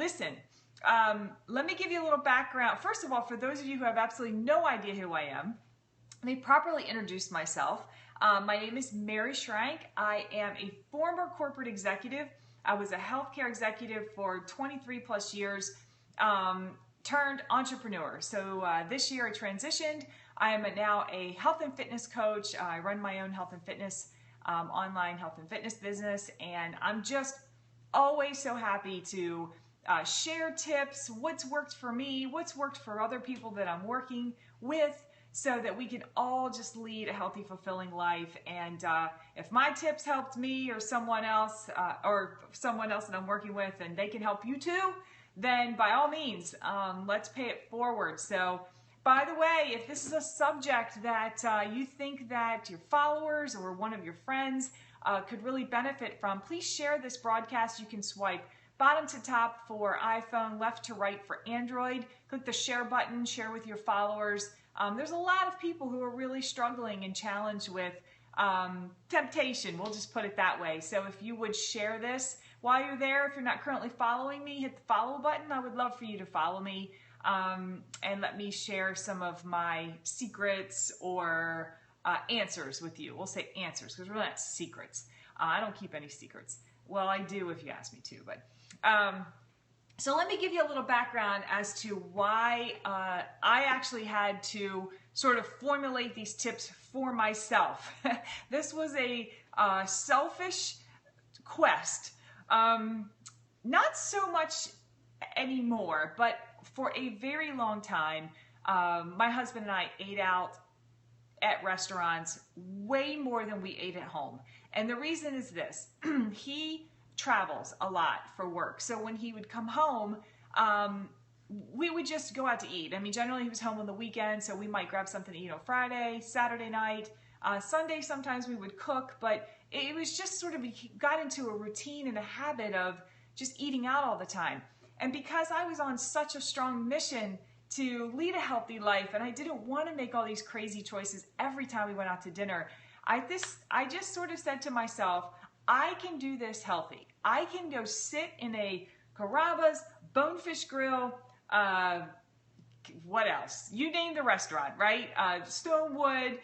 Listen, let me give you a little background. First of all, for those of you who have absolutely no idea who I am, let me properly introduce myself. My name is Mary Schrank. I am a former corporate executive. I was a healthcare executive for 23 plus years, turned entrepreneur. So this year I transitioned. I am now a health and fitness coach. I run my own health and fitness, online health and fitness business, and I'm just always so happy to share tips, what's worked for me, what's worked for other people that I'm working with, so that we can all just lead a healthy, fulfilling life. And if my tips helped me or someone else that I'm working with, and they can help you too, then by all means, let's pay it forward. So, by the way, if this is a subject that you think that your followers or one of your friends could really benefit from, please share this broadcast. You can swipe bottom to top for iPhone, left to right for Android. Click the share button, share with your followers. There's a lot of people who are really struggling and challenged with temptation. We'll just put it that way. So if you would share this while you're there, if you're not currently following me, hit the follow button. I would love for you to follow me and let me share some of my secrets or answers with you. We'll say answers because we're not secrets. I don't keep any secrets. Well, I do if you ask me to, but so let me give you a little background as to why I actually had to sort of formulate these tips for myself. This was a selfish quest. Not so much anymore, but for a very long time, my husband and I ate out at restaurants way more than we ate at home. And the reason is this. He travels a lot for work. So when he would come home, we would just go out to eat. I mean, generally he was home on the weekend, so we might grab something to eat on Friday, Saturday night, Sunday sometimes we would cook, but it was just sort of, we got into a routine and a habit of just eating out all the time. And because I was on such a strong mission to lead a healthy life, and I didn't want to make all these crazy choices every time we went out to dinner, I just sort of said to myself, I can do this healthy. I can go sit in a Carrabba's, Bonefish Grill, what else? You name the restaurant, right? Stonewood,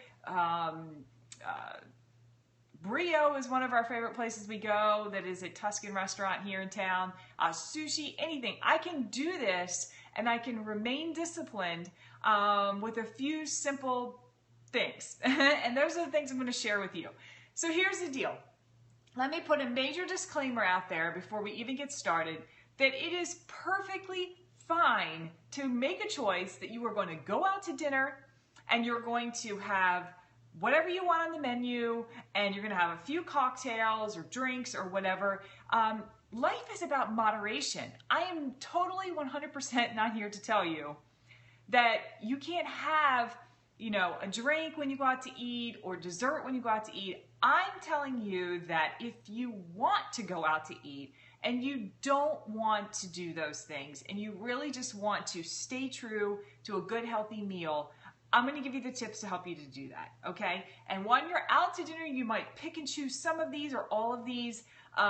Brio is one of our favorite places we go. That is a Tuscan restaurant here in town. Sushi, anything. I can do this, and I can remain disciplined with a few simple things. And those are the things I'm going to share with you. So here's the deal. Let me put a major disclaimer out there before we even get started that it is perfectly fine to make a choice that you are going to go out to dinner and you're going to have whatever you want on the menu and you're going to have a few cocktails or drinks or whatever. Life is about moderation. I am totally 100% not here to tell you that you can't have, a drink when you go out to eat or dessert when you go out to eat. I'm telling you that if you want to go out to eat and you don't want to do those things and you really just want to stay true to a good, healthy meal, I'm going to give you the tips to help you to do that, okay? And when you're out to dinner, you might pick and choose some of these or all of these, but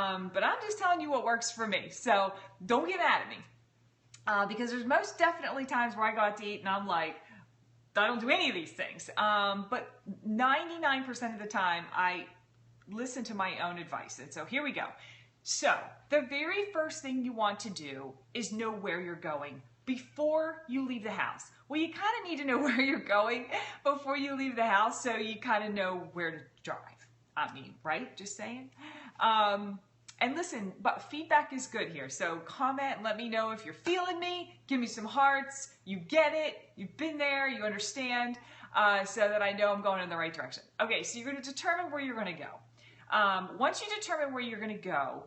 I'm just telling you what works for me. So don't get mad at me because there's most definitely times where I go out to eat and I'm like, I don't do any of these things. But 99% of the time, I listen to my own advice. And so here we go. So the very first thing you want to do is know where you're going before you leave the house. Well, you kind of need to know where you're going before you leave the house so you kind of know where to drive. I mean, right? Just saying. And listen, but feedback is good here. So comment, let me know if you're feeling me. Give me some hearts. You get it. You've been there. You understand. So that I know I'm going in the right direction. Okay, so you're going to determine where you're going to go. Once you determine where you're going to go,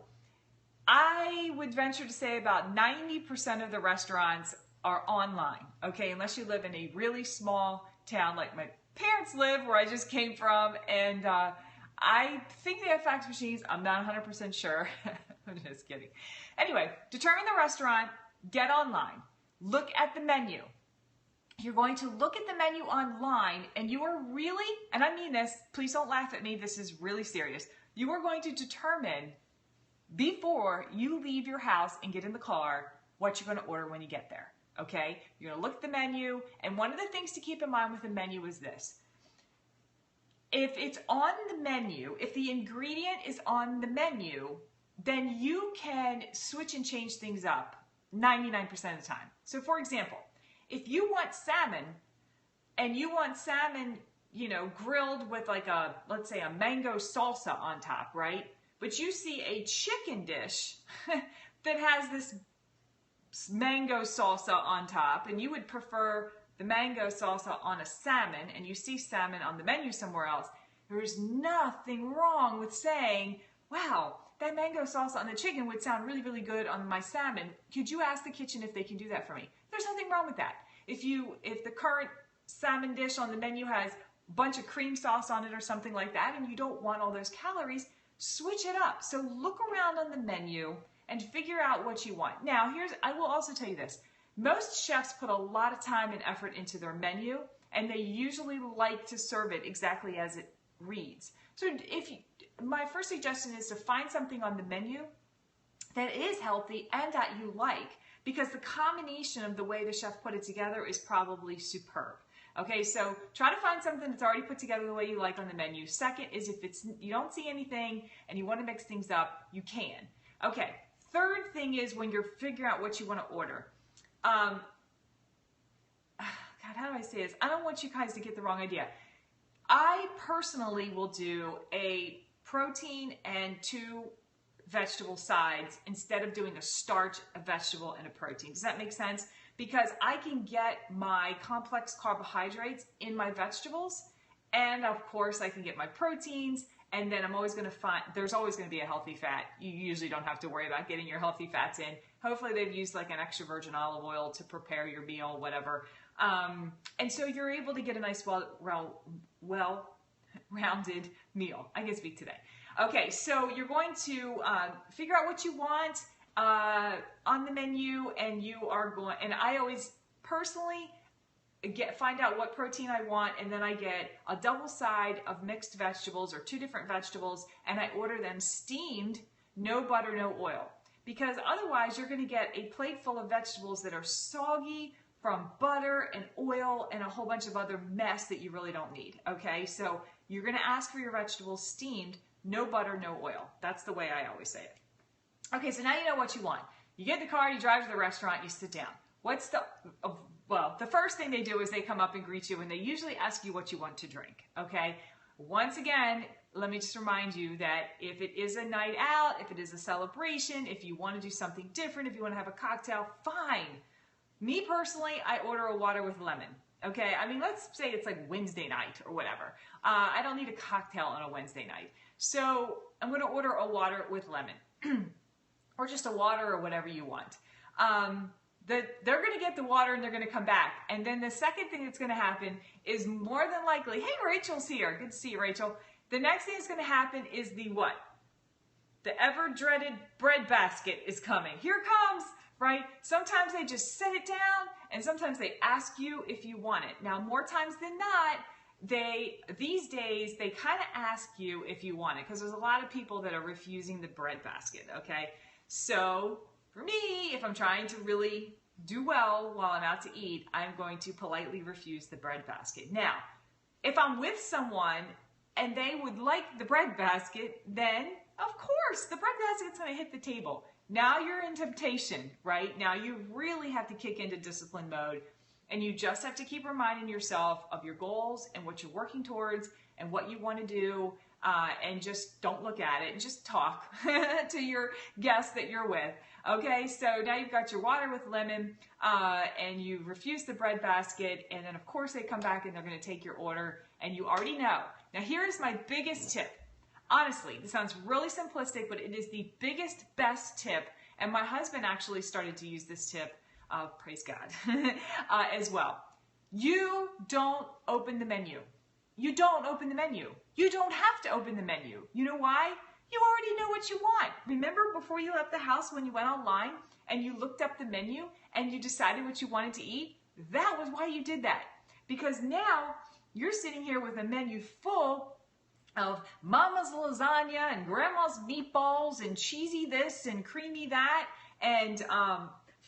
I would venture to say about 90% of the restaurants are online. Okay, unless you live in a really small town like my parents live, where I just came from, and I think they have fax machines. I'm not 100% sure. I'm just kidding. Anyway, determine the restaurant, get online, look at the menu. You're going to look at the menu online and you are really, and I mean this, please don't laugh at me, this is really serious. You are going to determine before you leave your house and get in the car what you're going to order when you get there. Okay? You're going to look at the menu, and one of the things to keep in mind with the menu is this. If it's on the menu, if the ingredient is on the menu, then you can switch and change things up 99% of the time. So for example, if you want salmon, and you want salmon, you know, grilled with like a, let's say a mango salsa on top, right? But you see a chicken dish that has this mango salsa on top, and you would prefer the mango salsa on a salmon, and you see salmon on the menu somewhere else, there's nothing wrong with saying, wow, that mango salsa on the chicken would sound really, really good on my salmon. Could you ask the kitchen if they can do that for me? There's nothing wrong with that. If the current salmon dish on the menu has a bunch of cream sauce on it or something like that, and you don't want all those calories, switch it up. So look around on the menu and figure out what you want. Now, I will also tell you this. Most chefs put a lot of time and effort into their menu, and they usually like to serve it exactly as it reads. So my first suggestion is to find something on the menu that is healthy and that you like, because the combination of the way the chef put it together is probably superb. Okay, so try to find something that's already put together the way you like on the menu. Second is if you don't see anything and you want to mix things up, you can. Okay, third thing is when you're figuring out what you want to order. God, how do I say this? I don't want you guys to get the wrong idea. I personally will do a protein and 2 vegetable sides instead of doing a starch, a vegetable, and a protein. Does that make sense? Because I can get my complex carbohydrates in my vegetables, and of course I can get my proteins, and then there's always going to be a healthy fat. You usually don't have to worry about getting your healthy fats in. Hopefully they've used like an extra virgin olive oil to prepare your meal, whatever. And so you're able to get a nice, well-rounded meal. I can speak today. Okay, so you're going to figure out what you want on the menu, and I always personally find out what protein I want, and then I get a double side of mixed vegetables or 2 different vegetables, and I order them steamed, no butter, no oil. Because otherwise you're going to get a plate full of vegetables that are soggy from butter and oil and a whole bunch of other mess that you really don't need. Okay, so you're going to ask for your vegetables steamed, no butter, no oil. That's the way I always say it. Okay, so now you know what you want. You get in the car, you drive to the restaurant, you sit down. The first thing they do is they come up and greet you, and they usually ask you what you want to drink, okay? Once again, let me just remind you that if it is a night out, if it is a celebration, if you want to do something different, if you want to have a cocktail, fine. Me personally, I order a water with lemon, okay? I mean, let's say it's like Wednesday night or whatever. I don't need a cocktail on a Wednesday night. So I'm going to order a water with lemon or just a water or whatever you want. They're going to get the water and they're going to come back. And then the second thing that's going to happen is more than likely, hey, Rachel's here. Good to see you, Rachel. The next thing that's going to happen is the what? The ever-dreaded bread basket is coming. Here it comes, right? Sometimes they just set it down, and sometimes they ask you if you want it. Now, more times than not, these days, they kind of ask you if you want it, because there's a lot of people that are refusing the bread basket, okay? So for me, if I'm trying to really do well while I'm out to eat, I'm going to politely refuse the bread basket. Now, if I'm with someone and they would like the bread basket, then of course the bread basket's going to hit the table. Now you're in temptation, right? Now you really have to kick into discipline mode, and you just have to keep reminding yourself of your goals and what you're working towards and what you want to do, and just don't look at it and just talk to your guests that you're with. Okay, so now you've got your water with lemon, and you refuse the bread basket, and then of course they come back and they're going to take your order, and you already know. Now here's my biggest tip. Honestly, this sounds really simplistic, but it is the biggest, best tip, and my husband actually started to use this tip, praise God, as well. You don't open the menu. You don't open the menu. You don't have to open the menu. You know why? You already know what you want. Remember before you left the house when you went online and you looked up the menu and you decided what you wanted to eat? That was why you did that. Because now you're sitting here with a menu full of mama's lasagna and grandma's meatballs and cheesy this and creamy that and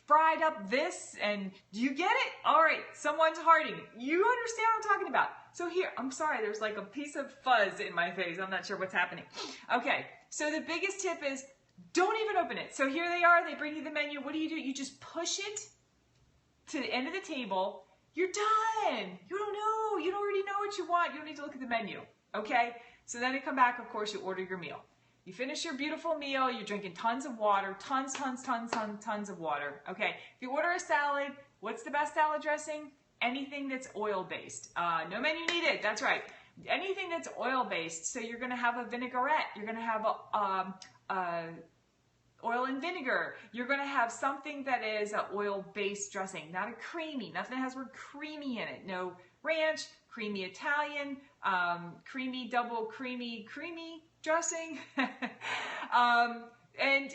fried up this, and do you get it? All right, someone's hearting. You understand what I'm talking about. So here, I'm sorry, there's like a piece of fuzz in my face. I'm not sure what's happening. Okay, so the biggest tip is don't even open it. So here they are, they bring you the menu. What do? You just push it to the end of the table. You're done. You don't know. You already know what you want. You don't need to look at the menu. Okay? So then you come back, of course, you order your meal. You finish your beautiful meal. You're drinking tons of water. Tons of water. Okay? If you order a salad, what's the best salad dressing? Anything that's oil-based. No menu needed. That's right. Anything that's oil-based. So you're going to have a vinaigrette. You're going to have a oil and vinegar. You're going to have something that is an oil-based dressing, not a creamy. Nothing that has the word creamy in it. No ranch, creamy Italian, creamy double creamy dressing. And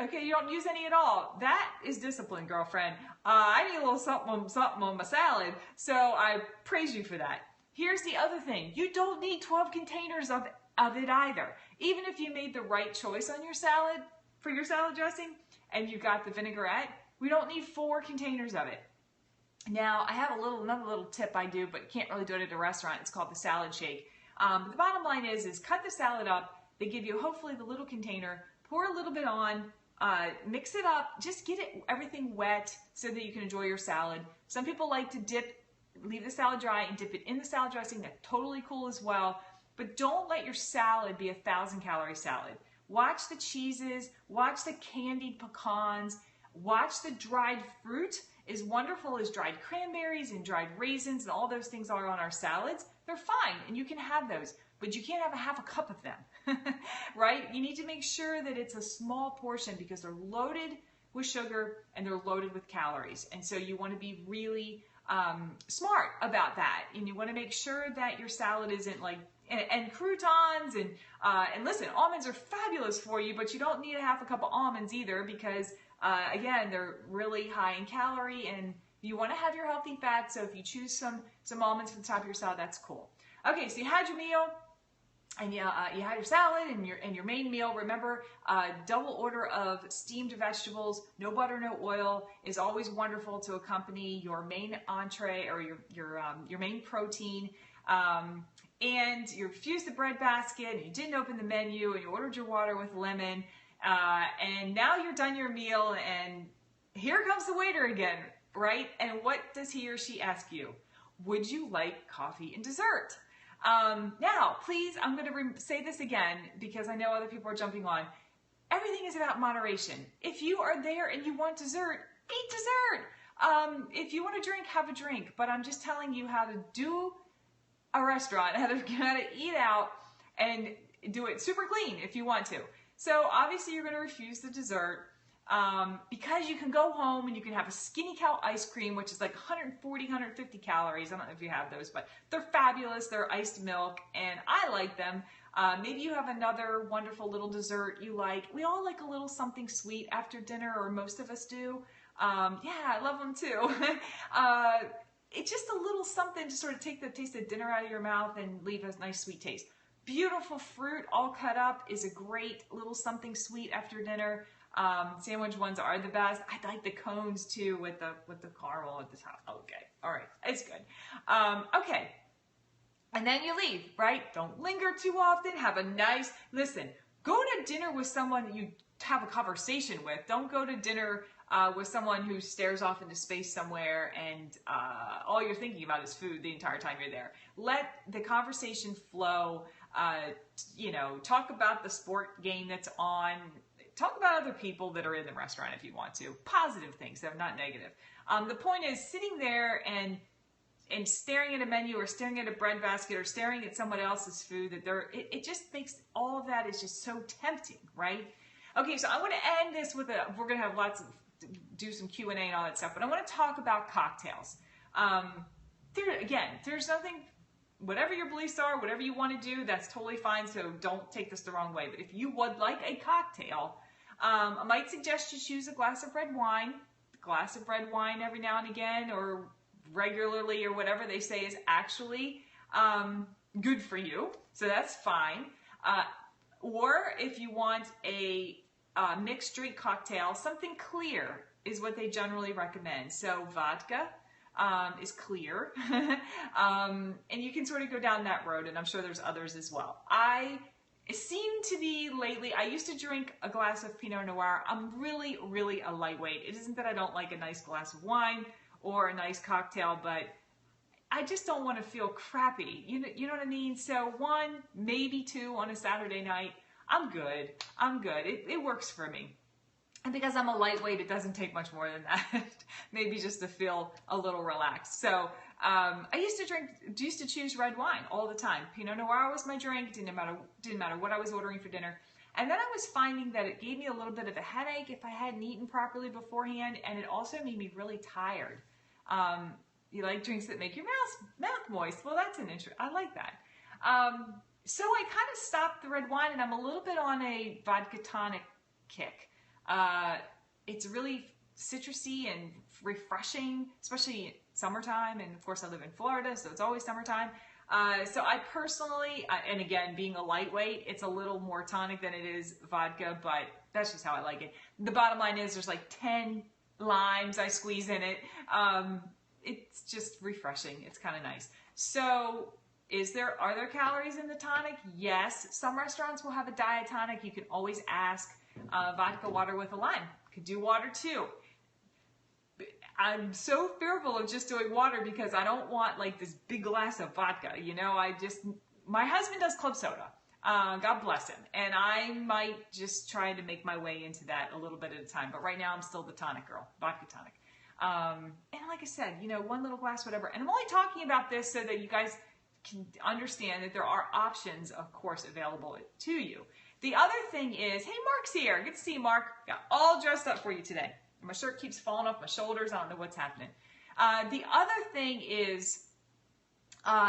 okay, you don't use any at all. That is discipline, girlfriend. I need a little something on my salad, so I praise you for that. Here's the other thing. You don't need 12 containers of it either. Even if you made the right choice on your salad, for your salad dressing, and you got the vinaigrette, we don't need 4 containers of it. Now, I have another little tip I do, but can't really do it at a restaurant. It's called the salad shake. But the bottom line is cut the salad up. They give you hopefully the little container, pour a little bit on, mix it up, just get everything wet so that you can enjoy your salad. Some people like to leave the salad dry and dip it in the salad dressing. That's totally cool as well. But don't let your salad be a 1,000-calorie salad. Watch the cheeses, watch the candied pecans, watch the dried fruit. As wonderful as dried cranberries and dried raisins and all those things are on our salads, they're fine and you can have those, but you can't have half a cup of them, right? You need to make sure that it's a small portion because they're loaded with sugar and they're loaded with calories. And so you want to be really smart about that. And you want to make sure that your salad isn't like and croutons and listen, almonds are fabulous for you, but you don't need a half a cup of almonds either because again, they're really high in calorie and you want to have your healthy fat. So if you choose some almonds for the top of your salad, that's cool. Okay, so you had your meal and you had your salad and your main meal. Remember, double order of steamed vegetables, no butter, no oil is always wonderful to accompany your main entree or your main protein. And you refused the bread basket, and you didn't open the menu, and you ordered your water with lemon, and now you're done your meal, and here comes the waiter again, right? And what does he or she ask you? Would you like coffee and dessert? Now, please, I'm going to say this again, because I know other people are jumping on. Everything is about moderation. If you are there and you want dessert, eat dessert. If you want to drink, have a drink, but I'm just telling you how to do a restaurant, how to eat out and do it super clean if you want to. So obviously you're going to refuse the dessert because you can go home and you can have a skinny cow ice cream, which is like 140, 150 calories. I don't know if you have those, but they're fabulous. They're iced milk and I like them. Maybe you have another wonderful little dessert you like. We all like a little something sweet after dinner, or most of us do. Yeah, I love them too. It's just a little something to sort of take the taste of dinner out of your mouth and leave a nice sweet taste. Beautiful fruit all cut up is a great little something sweet after dinner. Sandwich ones are the best. I like the cones too with the caramel at the top. Okay, all right, it's good. Okay, and then you leave, right? Don't linger too often. Have a nice, listen, go to dinner with someone that you have a conversation with. Don't go to dinner with someone who stares off into space somewhere and all you're thinking about is food the entire time you're there. Let the conversation flow. You know, talk about the sport game that's on. Talk about other people that are in the restaurant if you want to. Positive things, though, not negative. The point is sitting there and staring at a menu or staring at a bread basket or staring at someone else's food, it just makes all of that is just so tempting, right? Okay, so I want to end this with we're going to have do some Q&A and all that stuff, but I want to talk about cocktails. There's nothing, whatever your beliefs are, whatever you want to do, that's totally fine, so don't take this the wrong way. But if you would like a cocktail, I might suggest you choose a glass of red wine. A glass of red wine every now and again, or regularly, or whatever they say is actually good for you, so that's fine. Or if you want a mixed drink cocktail, something clear, is what they generally recommend. So vodka is clear. And you can sort of go down that road, and I'm sure there's others as well. I seem to be lately, I used to drink a glass of Pinot Noir. I'm really, really a lightweight. It isn't that I don't like a nice glass of wine or a nice cocktail, but I just don't want to feel crappy. You know what I mean? So one, maybe two on a Saturday night. I'm good. I'm good. It works for me. And because I'm a lightweight, it doesn't take much more than that. Maybe just to feel a little relaxed. So I used to choose red wine all the time. Pinot Noir was my drink. Didn't matter what I was ordering for dinner. And then I was finding that it gave me a little bit of a headache if I hadn't eaten properly beforehand, and it also made me really tired. You like drinks that make your mouth moist? Well, that's an interest. I like that. So I kind of stopped the red wine, and I'm a little bit on a vodka tonic kick. It's really citrusy and refreshing, especially summertime. And of course I live in Florida, so it's always summertime. So I personally, and again, being a lightweight, it's a little more tonic than it is vodka, but that's just how I like it. The bottom line is there's like 10 limes I squeeze in it. It's just refreshing. It's kind of nice. So are there calories in the tonic? Yes. Some restaurants will have a diet tonic. You can always ask. Vodka water with a lime. Could do water too. I'm so fearful of just doing water because I don't want like this big glass of vodka. My husband does club soda. God bless him. And I might just try to make my way into that a little bit at a time. But right now I'm still the tonic girl, vodka tonic. And like I said, one little glass, whatever. And I'm only talking about this so that you guys can understand that there are options, of course, available to you. The other thing is, hey, Mark's here. Good to see you, Mark. Got all dressed up for you today. My shirt keeps falling off my shoulders. I don't know what's happening. The other thing is,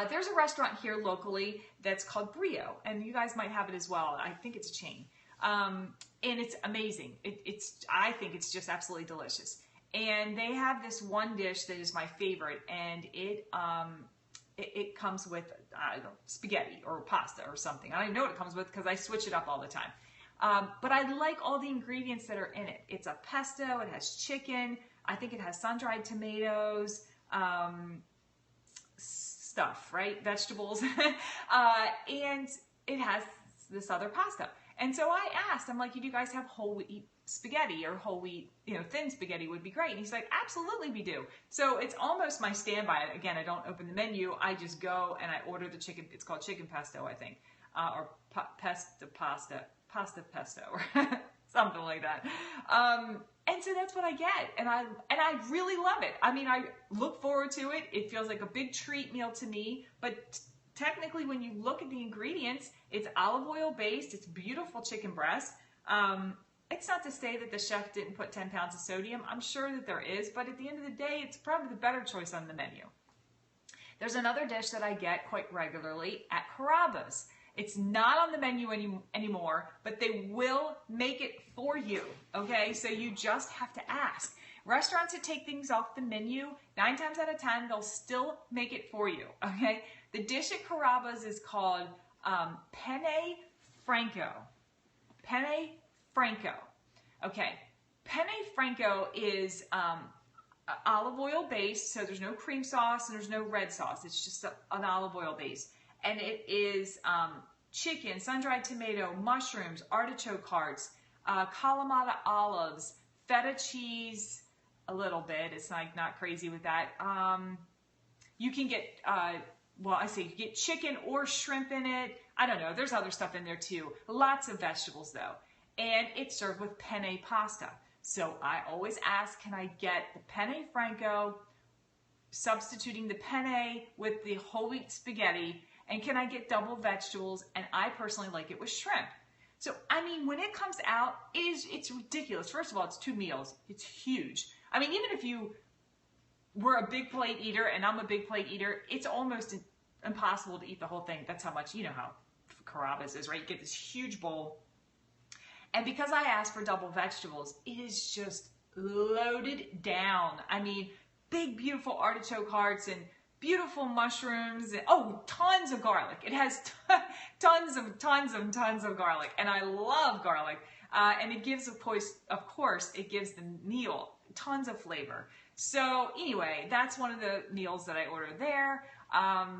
there's a restaurant here locally that's called Brio, and you guys might have it as well. I think it's a chain. And it's amazing. I think it's just absolutely delicious. And they have this one dish that is my favorite, and it comes with spaghetti or pasta or something. I don't even know what it comes with because I switch it up all the time. But I like all the ingredients that are in it. It's a pesto. It has chicken. I think it has sun-dried tomatoes, stuff, right? Vegetables. And it has this other pasta. And so I asked, I'm like, do you guys have whole wheat spaghetti or whole wheat, thin spaghetti would be great. And he's like, absolutely we do. So it's almost my standby. Again, I don't open the menu. I just go and I order the chicken. It's called chicken pesto, I think, or pasta pesto, or something like that. And so that's what I get. And I really love it. I mean, I look forward to it. It feels like a big treat meal to me, but technically when you look at the ingredients, it's olive oil based. It's beautiful chicken breast. It's not to say that the chef didn't put 10 pounds of sodium. I'm sure that there is, but at the end of the day, it's probably the better choice on the menu. There's another dish that I get quite regularly at Carrabba's. It's not on the menu anymore, but they will make it for you, okay? So you just have to ask. Restaurants that take things off the menu, 9 times out of 10, they'll still make it for you, okay? The dish at Carrabba's is called penne franco. Penne franco. Okay, penne franco is olive oil based, so there's no cream sauce and there's no red sauce. It's just an olive oil base. And it is chicken, sun-dried tomato, mushrooms, artichoke hearts, Kalamata olives, feta cheese, a little bit. It's like not crazy with that. You can get, you get chicken or shrimp in it. I don't know. There's other stuff in there too. Lots of vegetables though. And it's served with penne pasta. So I always ask, can I get the penne franco, substituting the penne with the whole wheat spaghetti, and can I get double vegetables? And I personally like it with shrimp. So, I mean, when it comes out, it's ridiculous. First of all, it's 2 meals. It's huge. I mean, even if you were a big plate eater and I'm a big plate eater, it's almost impossible to eat the whole thing. That's how much, how Carrabba's is, right? You get this huge bowl. And because I asked for double vegetables, it is just loaded down. I mean, big, beautiful artichoke hearts and beautiful mushrooms and tons of garlic. It has tons of garlic, and I love garlic. And it gives, of course, it gives the meal tons of flavor. So anyway, that's one of the meals that I order there.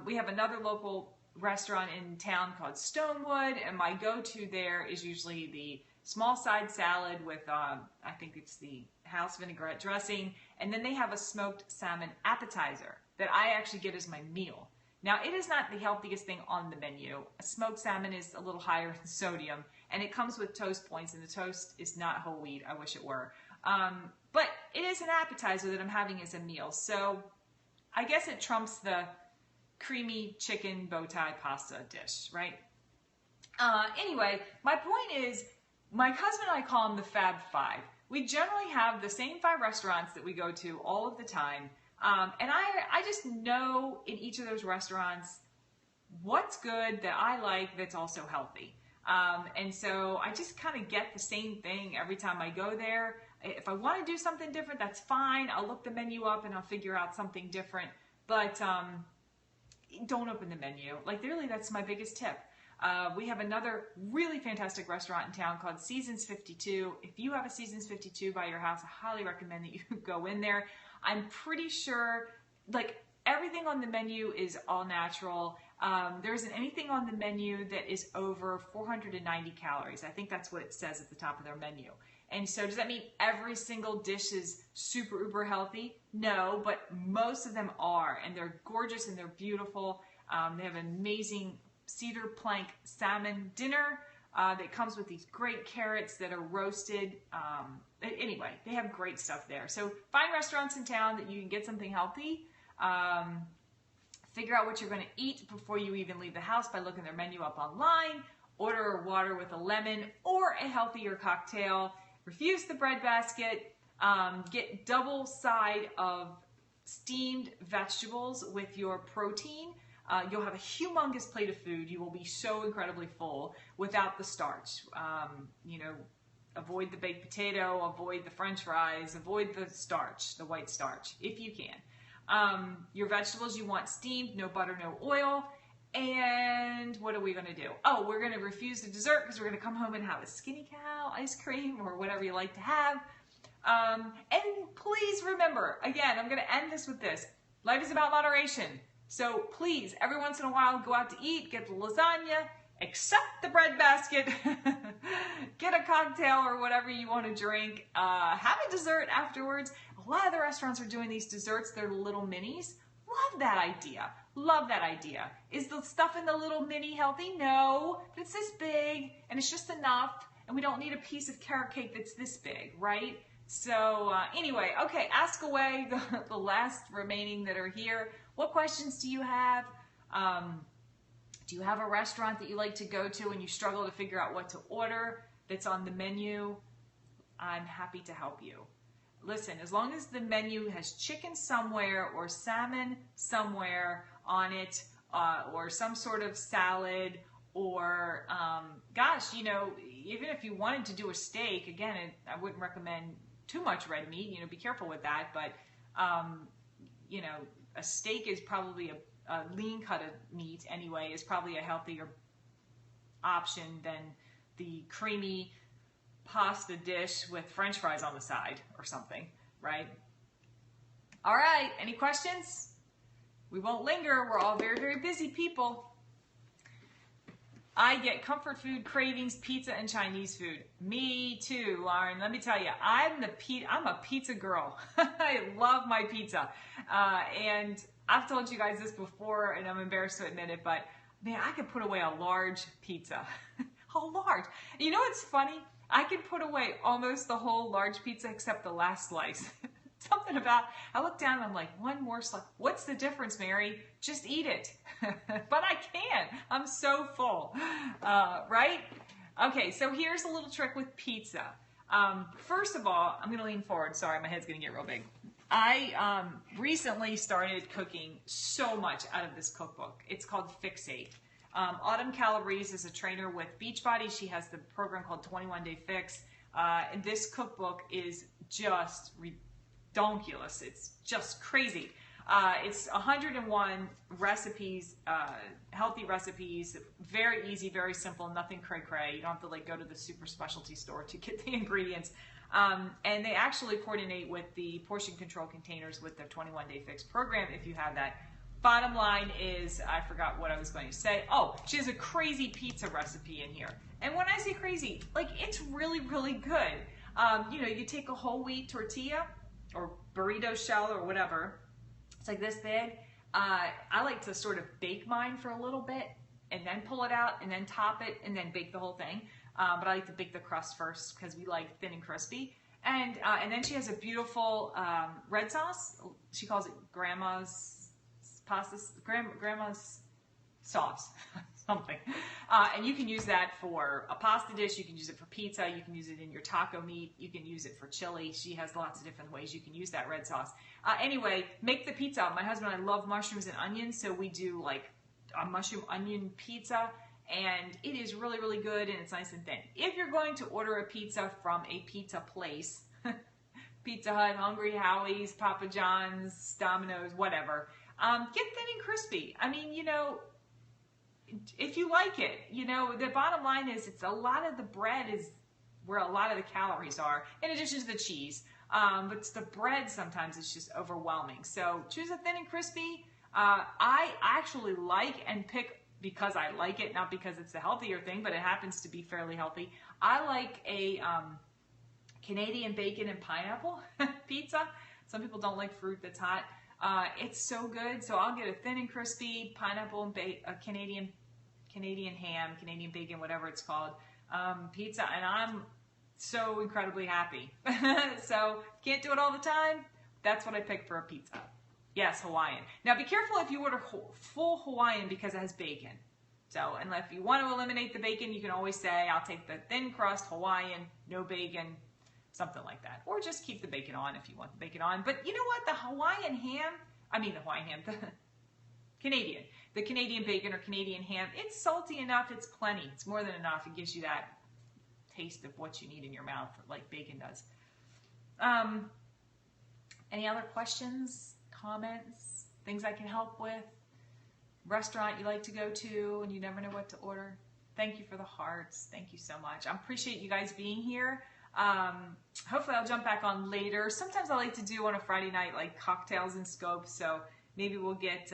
We have another local restaurant in town called Stonewood, and my go-to there is usually the small side salad with, I think it's the house vinaigrette dressing, and then they have a smoked salmon appetizer that I actually get as my meal. Now, it is not the healthiest thing on the menu. A smoked salmon is a little higher in sodium, and it comes with toast points, and the toast is not whole wheat. I wish it were. But it is an appetizer that I'm having as a meal, so I guess it trumps the creamy chicken bow tie pasta dish, right? Anyway, my point is, my husband and I call them the Fab Five. We generally have the same 5 restaurants that we go to all of the time. And I just know in each of those restaurants what's good that I like that's also healthy. And so I just kind of get the same thing every time I go there. If I want to do something different, that's fine. I'll look the menu up and I'll figure out something different. But don't open the menu. Like, really, that's my biggest tip. We have another really fantastic restaurant in town called Seasons 52. If you have a Seasons 52 by your house, I highly recommend that you go in there. I'm pretty sure, like, everything on the menu is all natural. There isn't anything on the menu that is over 490 calories. I think that's what it says at the top of their menu. And so does that mean every single dish is super uber healthy? No, but most of them are, and they're gorgeous and they're beautiful. They have an amazing cedar plank salmon dinner that comes with these great carrots that are roasted. Anyway, they have great stuff there. So find restaurants in town that you can get something healthy. Figure out what you're going to eat before you even leave the house by looking their menu up online. Order a water with a lemon or a healthier cocktail. Refuse the bread basket. Get double side of steamed vegetables with your protein. You'll have a humongous plate of food. You will be so incredibly full without the starch. Avoid the baked potato, avoid the French fries, avoid the starch, the white starch, if you can. Your vegetables you want steamed, no butter, no oil. And what are we going to do? Oh, we're going to refuse the dessert because we're going to come home and have a Skinny Cow ice cream or whatever you like to have. And please remember, again, I'm going to end this with this. Life is about moderation. So please, every once in a while, go out to eat, get the lasagna, accept the bread basket, get a cocktail or whatever you want to drink, have a dessert afterwards. A lot of the restaurants are doing these desserts. They're little minis. Love that idea. Love that idea. Is the stuff in the little mini healthy? No, but it's this big and it's just enough, and we don't need a piece of carrot cake that's this big, right? So anyway, okay, ask away the last remaining that are here. What questions do you have? Do you have a restaurant that you like to go to and you struggle to figure out what to order that's on the menu? I'm happy to help you. Listen, as long as the menu has chicken somewhere or salmon somewhere on it, or some sort of salad, or gosh, even if you wanted to do a steak, again, I wouldn't recommend too much red meat. Be careful with that. But a steak is probably a lean cut of meat anyway, is probably a healthier option than the creamy pasta dish with French fries on the side or something, right? All right, any questions? We won't linger. We're all very, very busy people. I get comfort food cravings, pizza, and Chinese food. Me too, Lauren. Let me tell you, I'm a pizza girl. I love my pizza. And I've told you guys this before, and I'm embarrassed to admit it, but man, I could put away a large pizza. A large. You know what's funny? I could put away almost the whole large pizza except the last slice. Something about, I look down and I'm like, one more slice. What's the difference, Mary? Just eat it. But I can't. I'm so full. Right? Okay, so here's a little trick with pizza. First of all, I'm going to lean forward. Sorry, my head's going to get real big. I recently started cooking so much out of this cookbook. It's called Fixate. Autumn Calabrese is a trainer with Beachbody. She has the program called 21 Day Fix. And this cookbook is just redonkulous. It's just crazy. It's 101 recipes, healthy recipes, very easy, very simple, nothing cray-cray. You don't have to go to the super specialty store to get the ingredients. And they actually coordinate with the portion control containers with their 21-day fix program if you have that. Bottom line is, I forgot what I was going to say. Oh, she has a crazy pizza recipe in here. And when I say crazy, like, it's really, really good. You know, you take a whole wheat tortilla or burrito shell or whatever. It's like this big. I like to sort of bake mine for a little bit and then pull it out and then top it and then bake the whole thing. But I like to bake the crust first because we like thin and crispy. And then she has a beautiful red sauce. She calls it Grandma's pasta, Grandma's sauce, something. And you can use that for a pasta dish. You can use it for pizza. You can use it in your taco meat. You can use it for chili. She has lots of different ways you can use that red sauce. Anyway, make the pizza. My husband and I love mushrooms and onions, so we do like a mushroom onion pizza. And it is really, really good, and it's nice and thin. If you're going to order a pizza from a pizza place, Pizza Hut, Hungry Howie's, Papa John's, Domino's, whatever, get thin and crispy. I mean, you know, if you like it, you know, the bottom line is it's a lot of the bread is where a lot of the calories are, in addition to the cheese. But it's the bread sometimes is just overwhelming. So choose a thin and crispy. I actually like and pick because I like it, not because it's a healthier thing, but it happens to be fairly healthy. I like a Canadian bacon and pineapple pizza. Some people don't like fruit that's hot. It's so good. So I'll get a thin and crispy pineapple and Canadian ham, Canadian bacon, whatever it's called, pizza, and I'm so incredibly happy. So can't do it all the time. That's what I pick for a pizza. Yes, Hawaiian. Now be careful if you order full Hawaiian because it has bacon. So, and if you want to eliminate the bacon, you can always say, I'll take the thin crust Hawaiian, no bacon, something like that. Or just keep the bacon on if you want the bacon on. But you know what? The Hawaiian ham, the Canadian bacon or Canadian ham, it's salty enough, it's plenty. It's more than enough. It gives you that taste of what you need in your mouth like bacon does. Any other questions? Comments, things I can help with, restaurant you like to go to and you never know what to order. Thank you for the hearts. Thank you so much. I appreciate you guys being here. Hopefully I'll jump back on later. Sometimes I like to do on a Friday night like cocktails and scopes, so maybe we'll get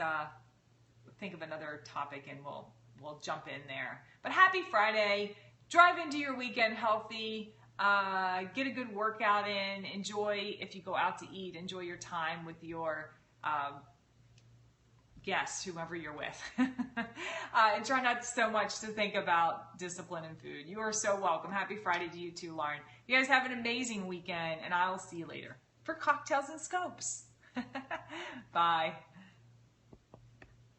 think of another topic and we'll jump in there. But happy Friday. Drive into your weekend healthy. Get a good workout in. Enjoy, if you go out to eat, enjoy your time with your guests, whomever you're with. And try not so much to think about discipline and food. You are so welcome. Happy Friday to you too, Lauren. You guys have an amazing weekend, and I'll see you later for Cocktails and Scopes. Bye.